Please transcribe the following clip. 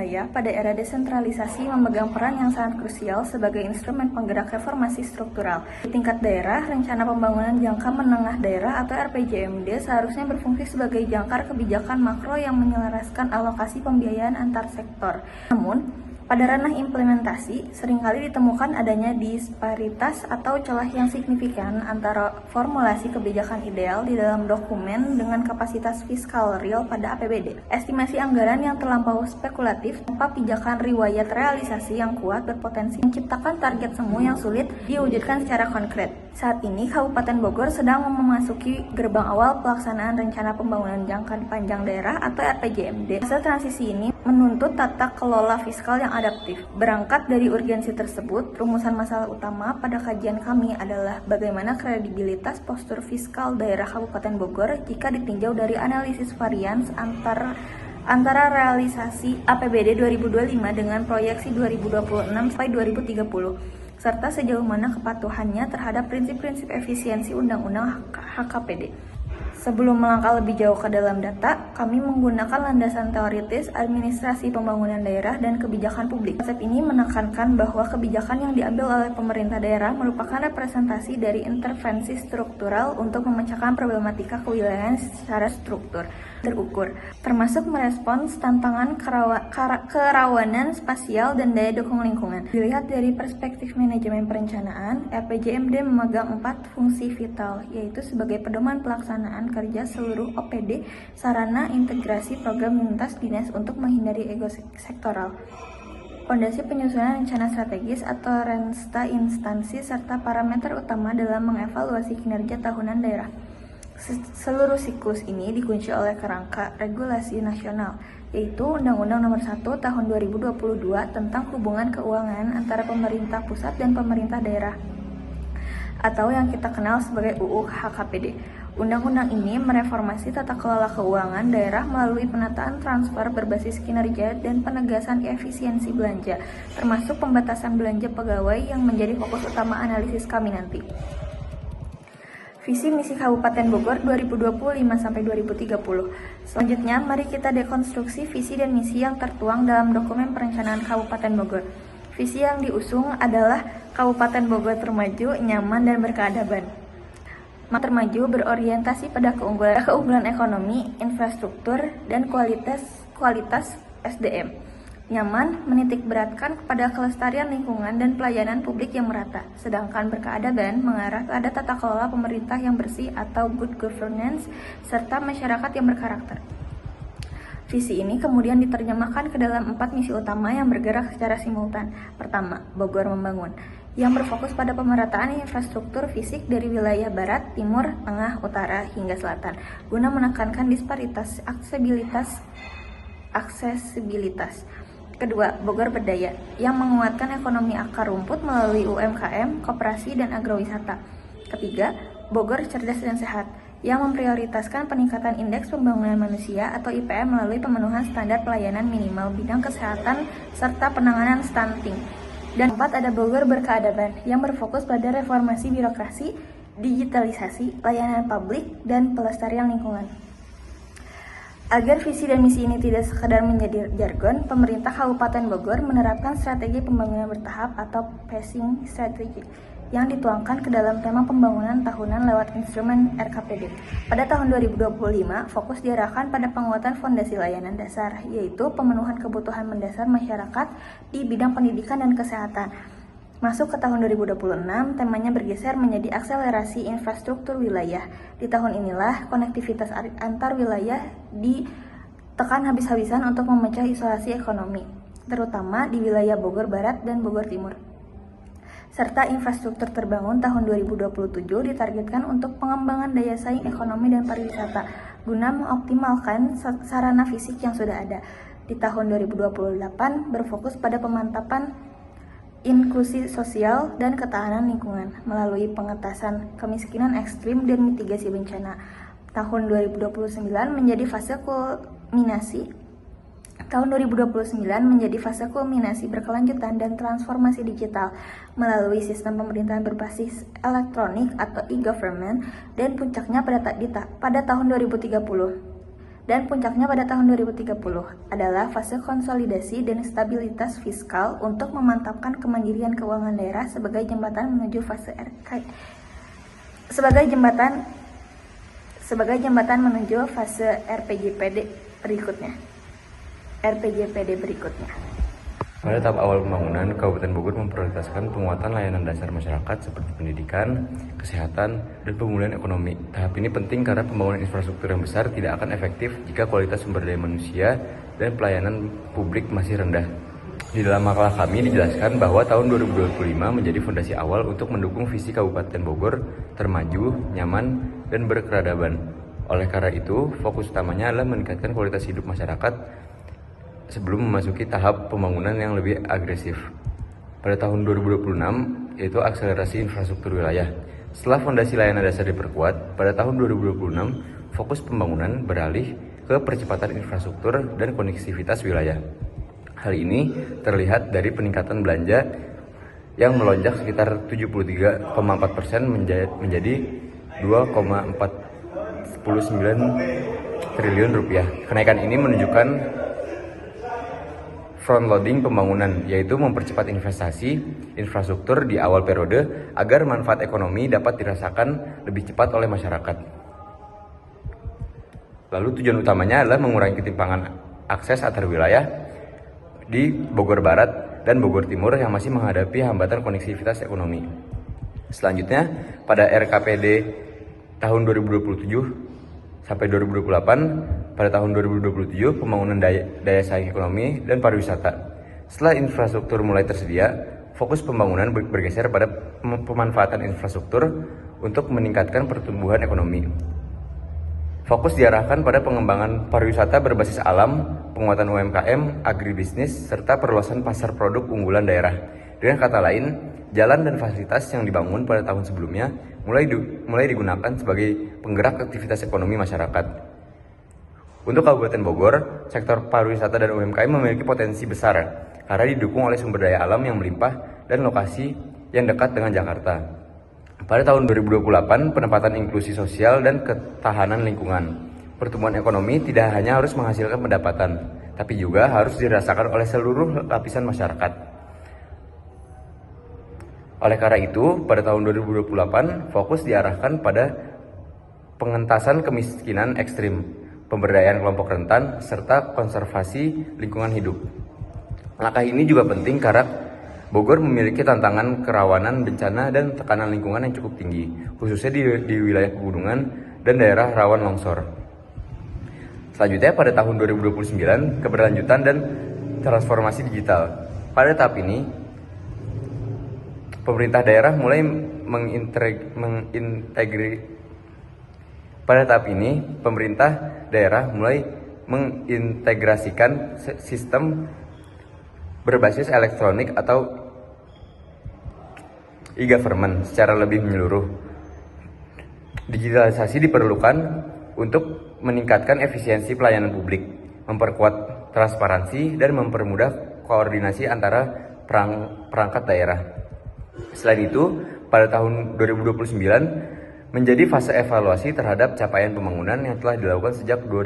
wilayah pada era desentralisasi memegang peran yang sangat krusial sebagai instrumen penggerak reformasi struktural. Di tingkat daerah, Rencana Pembangunan Jangka Menengah Daerah atau RPJMD seharusnya berfungsi sebagai jangkar kebijakan makro yang menyelaraskan alokasi pembiayaan antar sektor. Namun, pada ranah implementasi, seringkali ditemukan adanya disparitas atau celah yang signifikan antara formulasi kebijakan ideal di dalam dokumen dengan kapasitas fiskal real pada APBD. Estimasi anggaran yang terlampau spekulatif tanpa pijakan riwayat realisasi yang kuat berpotensi menciptakan target semu yang sulit diwujudkan secara konkret. Saat ini, Kabupaten Bogor sedang memasuki gerbang awal pelaksanaan Rencana Pembangunan Jangka Panjang Daerah atau RPJMD. Masa transisi ini menuntut tata kelola fiskal yang adaptif. Berangkat dari urgensi tersebut, rumusan masalah utama pada kajian kami adalah bagaimana kredibilitas postur fiskal daerah Kabupaten Bogor jika ditinjau dari analisis varians antara realisasi APBD 2025 dengan proyeksi 2026 sampai 2030, serta sejauh mana kepatuhannya terhadap prinsip-prinsip efisiensi Undang-Undang HKPD. Sebelum melangkah lebih jauh ke dalam data, kami menggunakan landasan teoritis administrasi pembangunan daerah dan kebijakan publik. Konsep ini menekankan bahwa kebijakan yang diambil oleh pemerintah daerah merupakan representasi dari intervensi struktural untuk memecahkan problematika kewilayahan secara struktur terukur, termasuk merespons tantangan kerawanan spasial dan daya dukung lingkungan. Dilihat dari perspektif manajemen perencanaan, RPJMD memegang 4 fungsi vital, yaitu sebagai pedoman pelaksanaan kerja seluruh OPD, sarana integrasi program lintas dinas untuk menghindari ego sektoral, fondasi penyusunan rencana strategis atau rensta instansi, serta parameter utama dalam mengevaluasi kinerja tahunan daerah. Seluruh siklus ini dikunci oleh kerangka regulasi nasional, yaitu Undang-Undang Nomor 1 Tahun 2022 tentang hubungan keuangan antara pemerintah pusat dan pemerintah daerah, atau yang kita kenal sebagai UU HKPD. Undang-undang ini mereformasi tata kelola keuangan daerah melalui penataan transfer berbasis kinerja dan penegasan efisiensi belanja, termasuk pembatasan belanja pegawai yang menjadi fokus utama analisis kami nanti. Visi misi Kabupaten Bogor 2025-2030. Selanjutnya, mari kita dekonstruksi visi dan misi yang tertuang dalam dokumen perencanaan Kabupaten Bogor. Visi yang diusung adalah Kabupaten Bogor termaju, nyaman, dan berkeadaban. Termaju berorientasi pada keunggulan ekonomi, infrastruktur, dan kualitas SDM. Nyaman menitik beratkan kepada kelestarian lingkungan dan pelayanan publik yang merata, sedangkan berkeadaban mengarah pada tata kelola pemerintah yang bersih atau good governance, serta masyarakat yang berkarakter. Visi ini kemudian diterjemahkan ke dalam 4 misi utama yang bergerak secara simultan. Pertama, Bogor Membangun, yang berfokus pada pemerataan infrastruktur fisik dari wilayah barat, timur, tengah, utara, hingga selatan, guna menekankan disparitas aksesibilitas. Kedua, Bogor Berdaya, yang menguatkan ekonomi akar rumput melalui UMKM, koperasi, dan agrowisata. Ketiga, Bogor Cerdas dan Sehat, yang memprioritaskan peningkatan indeks pembangunan manusia atau IPM melalui pemenuhan standar pelayanan minimal bidang kesehatan serta penanganan stunting. Dan keempat, ada Bogor Berkeadaban, yang berfokus pada reformasi birokrasi, digitalisasi, layanan publik, dan pelestarian lingkungan. Agar visi dan misi ini tidak sekadar menjadi jargon, pemerintah Kabupaten Bogor menerapkan strategi pembangunan bertahap atau pacing strategy yang dituangkan ke dalam tema pembangunan tahunan lewat instrumen RKPD. Pada tahun 2025, fokus diarahkan pada penguatan fondasi layanan dasar, yaitu pemenuhan kebutuhan mendasar masyarakat di bidang pendidikan dan kesehatan. Masuk ke tahun 2026, temanya bergeser menjadi akselerasi infrastruktur wilayah. Di tahun inilah konektivitas antar wilayah ditekan habis-habisan untuk memecah isolasi ekonomi, terutama di wilayah Bogor Barat dan Bogor Timur. Serta infrastruktur terbangun tahun 2027 ditargetkan untuk pengembangan daya saing ekonomi dan pariwisata, guna mengoptimalkan sarana fisik yang sudah ada. Di tahun 2028 berfokus pada pemantapan inklusi sosial dan ketahanan lingkungan melalui pengentasan kemiskinan ekstrim dan mitigasi bencana. Tahun 2029 menjadi fase kulminasi berkelanjutan dan transformasi digital melalui sistem pemerintahan berbasis elektronik atau e-government, dan puncaknya pada tahun 2030 Dan puncaknya pada tahun 2030 adalah fase konsolidasi dan stabilitas fiskal untuk memantapkan kemandirian keuangan daerah sebagai jembatan menuju fase menuju fase RPJPD berikutnya. Pada tahap awal pembangunan, Kabupaten Bogor memprioritaskan penguatan layanan dasar masyarakat seperti pendidikan, kesehatan, dan pemulihan ekonomi. Tahap ini penting karena pembangunan infrastruktur yang besar tidak akan efektif jika kualitas sumber daya manusia dan pelayanan publik masih rendah. Di dalam makalah kami dijelaskan bahwa tahun 2025 menjadi fondasi awal untuk mendukung visi Kabupaten Bogor termaju, nyaman, dan berkeradaban. Oleh karena itu, fokus utamanya adalah meningkatkan kualitas hidup masyarakat sebelum memasuki tahap pembangunan yang lebih agresif. Pada tahun 2026, yaitu akselerasi infrastruktur wilayah. Setelah fondasi layanan dasar diperkuat, pada tahun 2026, fokus pembangunan beralih ke percepatan infrastruktur dan konektivitas wilayah. Hal ini terlihat dari peningkatan belanja yang melonjak sekitar 73,4% menjadi 2,419 triliun rupiah. Kenaikan ini menunjukkan front-loading pembangunan, yaitu mempercepat investasi infrastruktur di awal periode agar manfaat ekonomi dapat dirasakan lebih cepat oleh masyarakat. Lalu tujuan utamanya adalah mengurangi ketimpangan akses antar wilayah di Bogor Barat dan Bogor Timur yang masih menghadapi hambatan koneksivitas ekonomi. Selanjutnya, pada RKPD tahun 2027 sampai 2028, pada tahun 2027 pembangunan daya saing ekonomi dan pariwisata. Setelah infrastruktur mulai tersedia, fokus pembangunan bergeser pada pemanfaatan infrastruktur untuk meningkatkan pertumbuhan ekonomi. Fokus diarahkan pada pengembangan pariwisata berbasis alam, penguatan UMKM, agribisnis, serta perluasan pasar produk unggulan daerah. Dengan kata lain, jalan dan fasilitas yang dibangun pada tahun sebelumnya mulai digunakan sebagai penggerak aktivitas ekonomi masyarakat. Untuk Kabupaten Bogor, sektor pariwisata dan UMKM memiliki potensi besar karena didukung oleh sumber daya alam yang melimpah dan lokasi yang dekat dengan Jakarta. Pada tahun 2028, penempatan inklusi sosial dan ketahanan lingkungan. Pertumbuhan ekonomi tidak hanya harus menghasilkan pendapatan, tapi juga harus dirasakan oleh seluruh lapisan masyarakat. Oleh karena itu, pada tahun 2028, fokus diarahkan pada pengentasan kemiskinan ekstrim, pemberdayaan kelompok rentan, serta konservasi lingkungan hidup. Langkah ini juga penting karena Bogor memiliki tantangan kerawanan bencana dan tekanan lingkungan yang cukup tinggi, khususnya di wilayah pegunungan dan daerah rawan longsor. Selanjutnya, pada tahun 2029, keberlanjutan dan transformasi digital. Pada tahap ini, pemerintah daerah mulai mengintegrasikan sistem berbasis elektronik atau e-government secara lebih menyeluruh. Digitalisasi diperlukan untuk meningkatkan efisiensi pelayanan publik, memperkuat transparansi, dan mempermudah koordinasi antara perangkat daerah. Selain itu, pada tahun 2029 menjadi fase evaluasi terhadap capaian pembangunan yang telah dilakukan sejak 2000